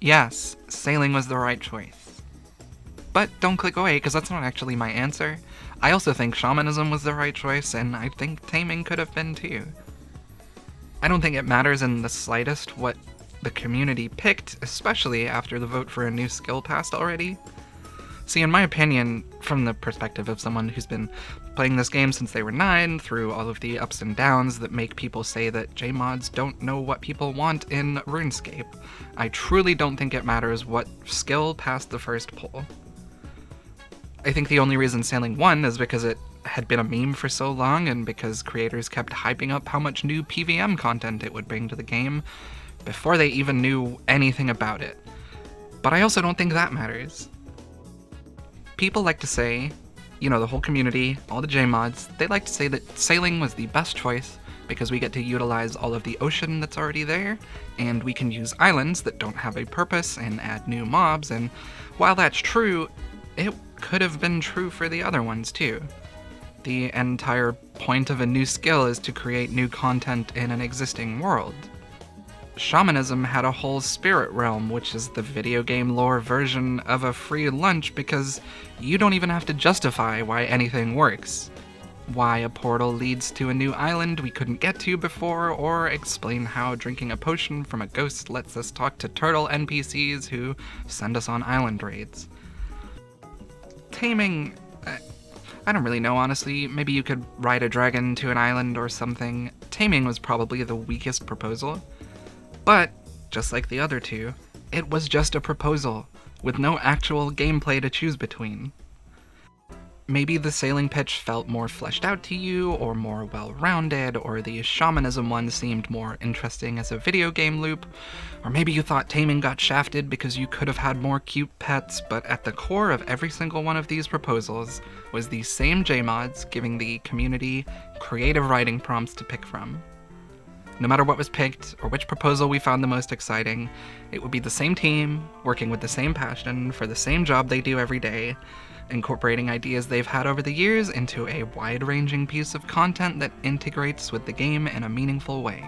Yes, sailing was the right choice. But don't click away, because that's not actually my answer. I also think shamanism was the right choice, and I think taming could have been too. I don't think it matters in the slightest what the community picked, especially after the vote for a new skill passed already. See, in my opinion, from the perspective of someone who's been playing this game since they were 9, through all of the ups and downs that make people say that JMods don't know what people want in RuneScape, I truly don't think it matters what skill passed the first poll. I think the only reason sailing won is because it had been a meme for so long, and because creators kept hyping up how much new PvM content it would bring to the game before they even knew anything about it. But I also don't think that matters. People like to say, the whole community, all the JMods, they like to say that sailing was the best choice because we get to utilize all of the ocean that's already there, and we can use islands that don't have a purpose and add new mobs, and while that's true, it could have been true for the other ones too. The entire point of a new skill is to create new content in an existing world. Shamanism had a whole spirit realm, which is the video game lore version of a free lunch because you don't even have to justify why anything works. Why a portal leads to a new island we couldn't get to before, or explain how drinking a potion from a ghost lets us talk to turtle NPCs who send us on island raids. Taming, I don't really know, honestly. Maybe you could ride a dragon to an island or something. Taming was probably the weakest proposal. But, just like the other two, it was just a proposal, with no actual gameplay to choose between. Maybe the sailing pitch felt more fleshed out to you, or more well-rounded, or the shamanism one seemed more interesting as a video game loop, or maybe you thought taming got shafted because you could have had more cute pets, but at the core of every single one of these proposals was the same JMods giving the community creative writing prompts to pick from. No matter what was picked, or which proposal we found the most exciting, it would be the same team, working with the same passion, for the same job they do every day, incorporating ideas they've had over the years into a wide-ranging piece of content that integrates with the game in a meaningful way.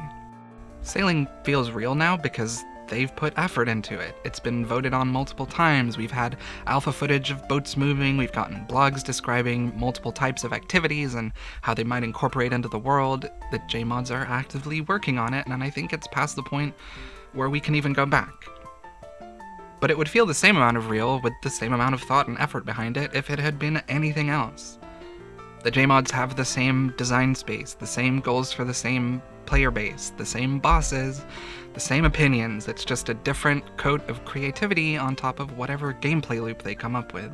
Sailing feels real now because they've put effort into it. It's been voted on multiple times, we've had alpha footage of boats moving, we've gotten blogs describing multiple types of activities and how they might incorporate into the world. The JMods are actively working on it, and I think it's past the point where we can even go back. But it would feel the same amount of real, with the same amount of thought and effort behind it, if it had been anything else. The JMods have the same design space, the same goals for the same player base, the same bosses, the same opinions. It's just a different coat of creativity on top of whatever gameplay loop they come up with.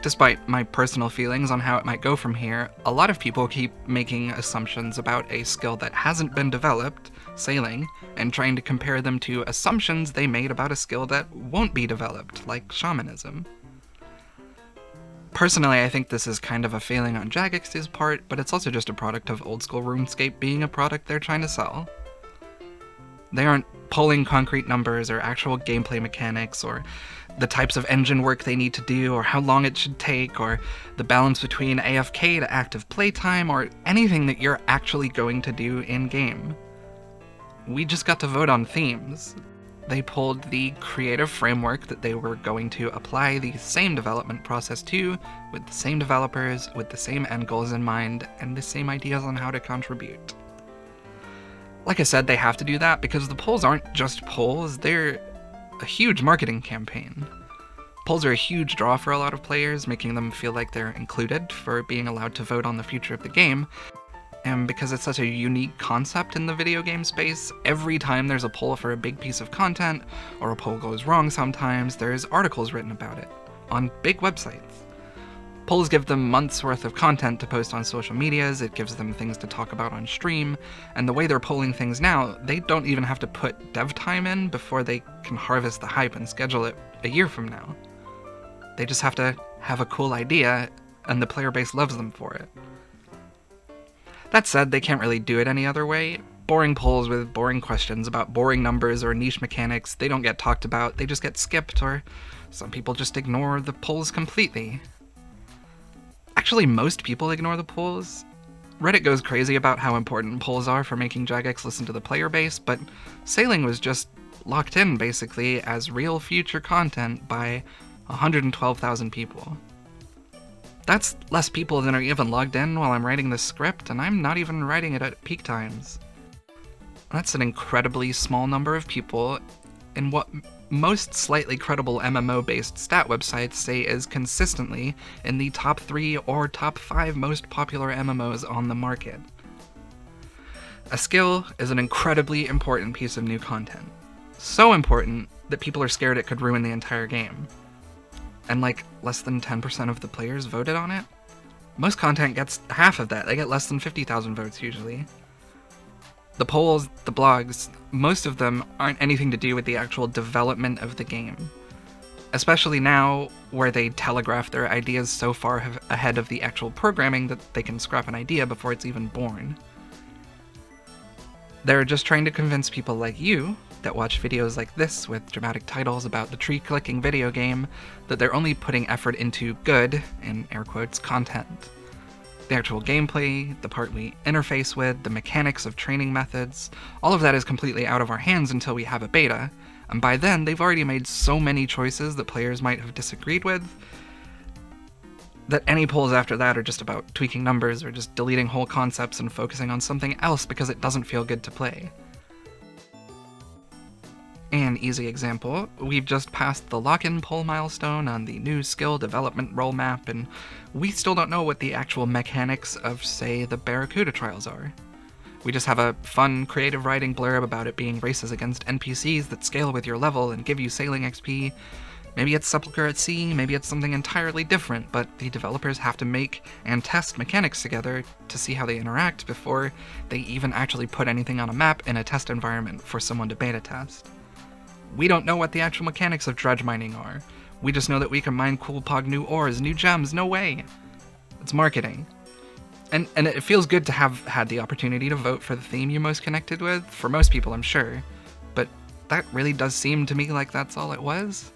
Despite my personal feelings on how it might go from here, a lot of people keep making assumptions about a skill that hasn't been developed, sailing, and trying to compare them to assumptions they made about a skill that won't be developed, like shamanism. Personally, I think this is kind of a failing on Jagex's part, but it's also just a product of old-school RuneScape being a product they're trying to sell. They aren't pulling concrete numbers or actual gameplay mechanics, or the types of engine work they need to do, or how long it should take, or the balance between AFK to active playtime, or anything that you're actually going to do in-game. We just got to vote on themes. They pulled the creative framework that they were going to apply the same development process to, with the same developers, with the same end goals in mind, and the same ideas on how to contribute. Like I said, they have to do that because the polls aren't just polls, they're a huge marketing campaign. Polls are a huge draw for a lot of players, making them feel like they're included for being allowed to vote on the future of the game. And because it's such a unique concept in the video game space, every time there's a poll for a big piece of content, or a poll goes wrong sometimes, there's articles written about it, on big websites. Polls give them months worth of content to post on social medias, it gives them things to talk about on stream, and the way they're polling things now, they don't even have to put dev time in before they can harvest the hype and schedule it a year from now. They just have to have a cool idea, and the player base loves them for it. That said, they can't really do it any other way. Boring polls with boring questions about boring numbers or niche mechanics, they don't get talked about, they just get skipped, or some people just ignore the polls completely. Actually, most people ignore the polls. Reddit goes crazy about how important polls are for making Jagex listen to the player base, but sailing was just locked in, basically, as real future content by 112,000 people. That's less people than are even logged in while I'm writing this script, and I'm not even writing it at peak times. That's an incredibly small number of people in what most slightly credible MMO-based stat websites say is consistently in the top 3 or top 5 most popular MMOs on the market. A skill is an incredibly important piece of new content. So important that people are scared it could ruin the entire game. And like, less than 10% of the players voted on it? Most content gets half of that. They get less than 50,000 votes usually. The polls, the blogs, most of them aren't anything to do with the actual development of the game. Especially now, where they telegraph their ideas so far ahead of the actual programming that they can scrap an idea before it's even born. They're just trying to convince people like you, that watch videos like this with dramatic titles about the tree-clicking video game, that they're only putting effort into good, in air quotes, content. The actual gameplay, the part we interface with, the mechanics of training methods, all of that is completely out of our hands until we have a beta, and by then they've already made so many choices that players might have disagreed with, that any polls after that are just about tweaking numbers or just deleting whole concepts and focusing on something else because it doesn't feel good to play. An easy example, we've just passed the lock-in poll milestone on the new skill development role map, and we still don't know what the actual mechanics of, say, the Barracuda trials are. We just have a fun, creative writing blurb about it being races against NPCs that scale with your level and give you sailing XP. Maybe it's Sepulchre at Sea, maybe it's something entirely different, but the developers have to make and test mechanics together to see how they interact before they even actually put anything on a map in a test environment for someone to beta test. We don't know what the actual mechanics of dredge mining are. We just know that we can mine cool pog new ores, new gems, no way! It's marketing. And it feels good to have had the opportunity to vote for the theme you're most connected with, for most people I'm sure, but that really does seem to me like that's all it was.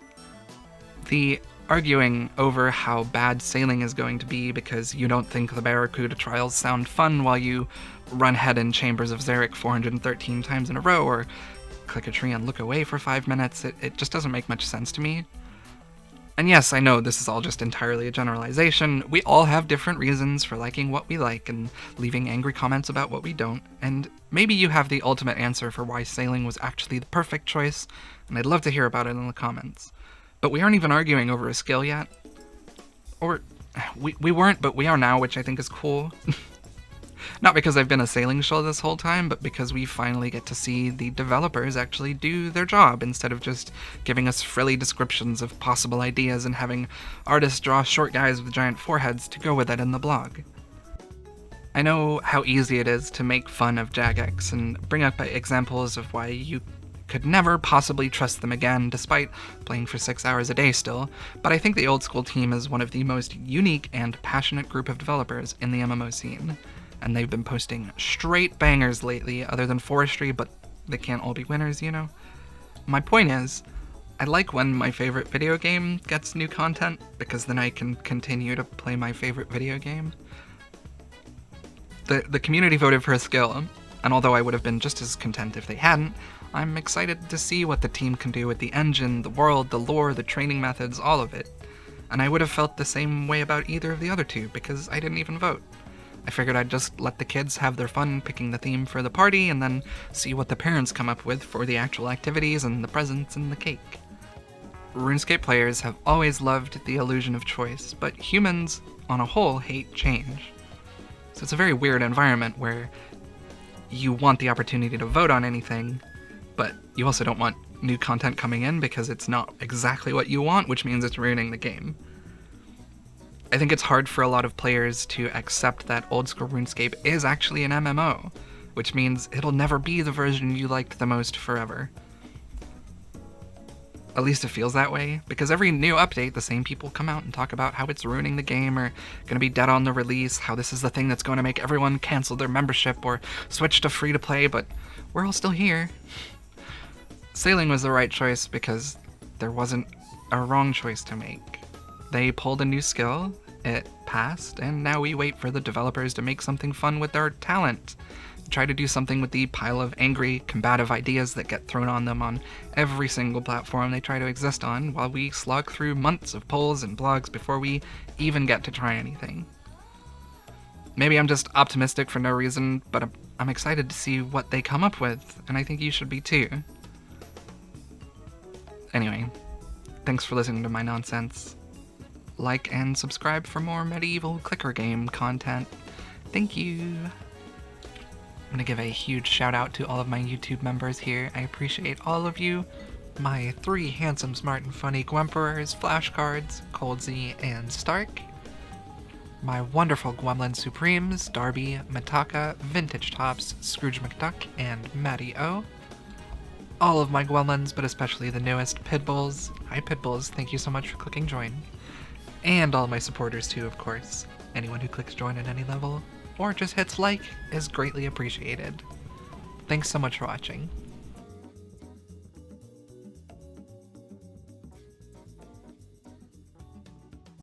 The arguing over how bad sailing is going to be because you don't think the Barracuda trials sound fun while you run head in chambers of Xeric 413 times in a row, or click a tree and look away for 5 minutes, it just doesn't make much sense to me. And yes, I know this is all just entirely a generalization. We all have different reasons for liking what we like and leaving angry comments about what we don't, and maybe you have the ultimate answer for why sailing was actually the perfect choice, and I'd love to hear about it in the comments. But we aren't even arguing over a skill yet. Or, we weren't, but we are now, which I think is cool. Not because I've been a sailing shill this whole time, but because we finally get to see the developers actually do their job instead of just giving us frilly descriptions of possible ideas and having artists draw short guys with giant foreheads to go with it in the blog. I know how easy it is to make fun of Jagex and bring up examples of why you could never possibly trust them again, despite playing for 6 hours a day still, but I think the old school team is one of the most unique and passionate group of developers in the MMO scene. And they've been posting straight bangers lately, other than Forestry, but they can't all be winners, you know? My point is, I like when my favorite video game gets new content, because then I can continue to play my favorite video game. The community voted for a skill, and although I would have been just as content if they hadn't, I'm excited to see what the team can do with the engine, the world, the lore, the training methods, all of it. And I would have felt the same way about either of the other two, because I didn't even vote. I figured I'd just let the kids have their fun picking the theme for the party and then see what the parents come up with for the actual activities and the presents and the cake. RuneScape players have always loved the illusion of choice, but humans, on a whole, hate change. So it's a very weird environment where you want the opportunity to vote on anything, but you also don't want new content coming in because it's not exactly what you want, which means it's ruining the game. I think it's hard for a lot of players to accept that old school RuneScape is actually an MMO, which means it'll never be the version you liked the most forever. At least it feels that way, because every new update, the same people come out and talk about how it's ruining the game, or gonna be dead on the release, how this is the thing that's going to make everyone cancel their membership or switch to free-to-play, but we're all still here. Sailing was the right choice because there wasn't a wrong choice to make. They pulled a new skill, it passed, and now we wait for the developers to make something fun with their talent. try to do something with the pile of angry, combative ideas that get thrown on them on every single platform they try to exist on, while we slog through months of polls and blogs before we even get to try anything. Maybe I'm just optimistic for no reason, but I'm excited to see what they come up with, and I think you should be too. Anyway, thanks for listening to my nonsense. Like and subscribe for more medieval clicker game content. Thank you. I'm gonna give a huge shout out to all of my YouTube members here. I appreciate all of you. My 3 handsome, smart, and funny Gwemperors, Flashcards, Coldsy, and Stark. My wonderful Gwemlin Supremes, Darby, Mataka, Vintage Tops, Scrooge McDuck, and Matty O. All of my Gwemlins, but especially the newest, Pitbulls. Hi Pitbulls, thank you so much for clicking join. And all my supporters too, of course. Anyone who clicks join at any level, or just hits like, is greatly appreciated. Thanks so much for watching.